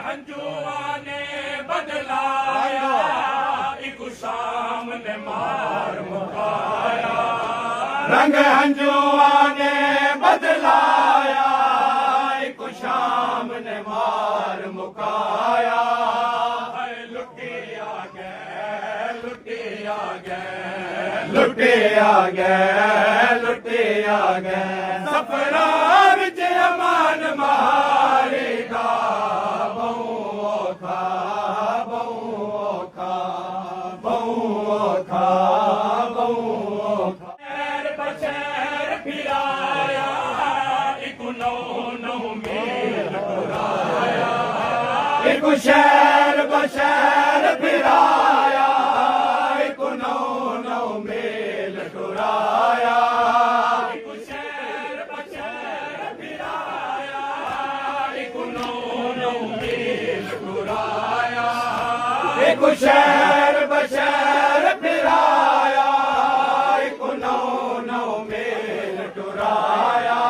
हंजुआ ने बदलाया, एक शाम ने मार मुकाया। रंग हंजुआ ने बदलाया, एक शाम ने मार मुकाया। लुटिया गए, लुटिया गए, लुटिया गए, लुटिया गए। सफरा विच अमान मारे दा, बहु औखा, बहु औखा, बहु औखा, बहु औखा। शहर बशहर फिराया, एक नौ नौ मील टुराया। एक शहर बशहर फिराया, एक नौ नौ मील टुराया। एक शहर बशहर फिराया, एक नौ नौ मील टुराया। एक शहर बशहर फिराया, एक नौ नौ मील टुराया।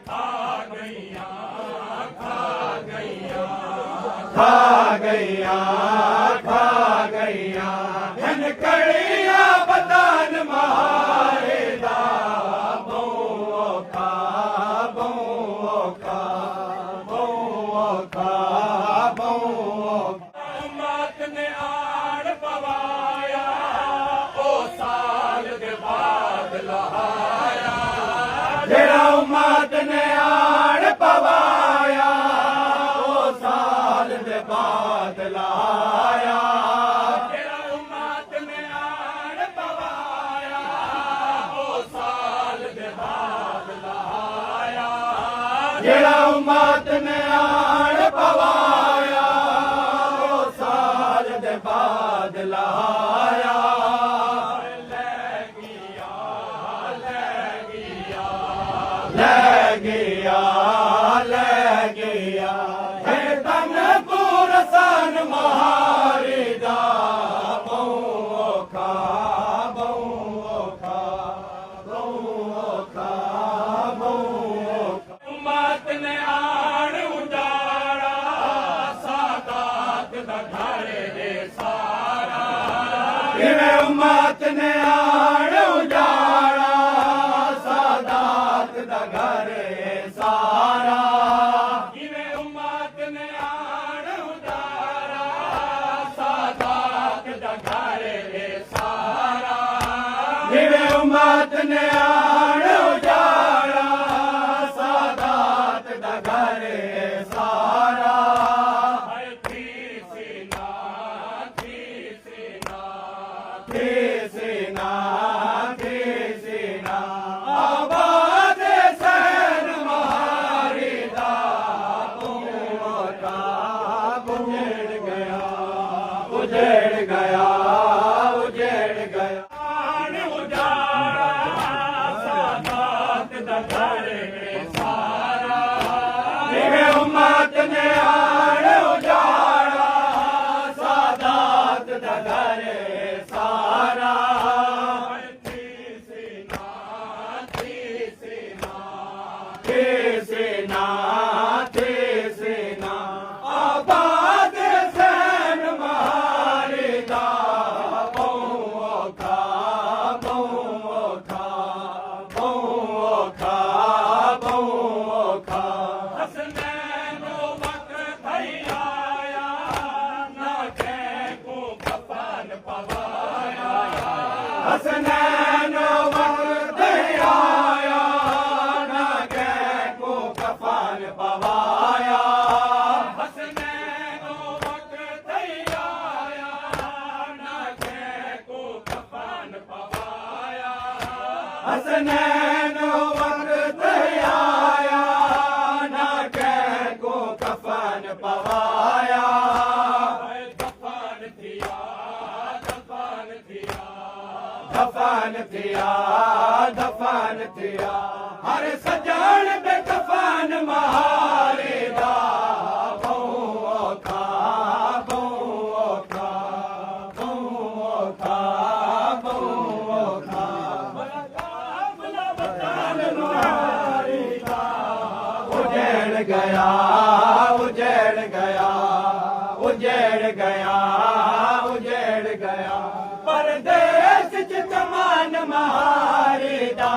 खा गईया, खा गईया, खा गईया, खा गईया। धन कड़िया बदान मारे दा, बहु औखा, बहु औखा, बहु औखा, बहु औखा। मात ने आड़ पवाया, ओ साल दे बाद लहाया। जेड़ा मात ने आड़ पवाया, ओ साल दे बाद लहाया। जेड़ा मात ने आड़ पवाया, ओ साल दे बाद लहाया। जेड़ा मात ने आड़ पवाया, ओ साल दे बाद लहाया। ले गया, ले गया, ले गया, ले गया। हे तन पुरसन मारे दा, बहु औखा, बहु औखा, बहु औखा, बहु औखा। मात ने आड़ उजाड़ा, सादात दा घर ए सारा। जिवें मात ने आड़ उजाड़ा, सादात दा घर ए सारा। जिवें मात ने आड़ उजाड़ा, सादात दा घर ए सारा। जिवें मात ने आड़ उजाड़ा, सादात दा घर ए सारा। थी सीना, थी सीना, थी सीना, थी सीना। आबाद सहन मारी दा, बहु औखा, उजड़ गया, उजड़ गया, उजड़ गया। आड़ उजाड़ा, सादात दा घर ए सारा। जिवें मात ने आड़ उजाड़ा, सादात दा घर ए सारा। थी सीना, थी सीना, थी सीना, थी सीना। आबाद सहन मारे दा, बहु औखा, बहु औखा, बहु औखा, बहु औखा। हसनैनो वक्त थई आया, ना को कफन पवाया। हसनैनो वक्त थई आया, ना को कफन पवाया। हसनैनो वक्त थई आया, ना को कफन पवाया। हसनैनो वक्त आया, ना को कफन पवाया। दफन थिया, दफन थिया, दफन थिया, दफन थिया। हर सजण बे कफन मारे दा, बहु औखा, बहु औखा, बहु औखा, बहु औखा। उजड़ गया, उजड़ गया। उजेड़ गया उजेड़ गया परदेस च चमन महारी दा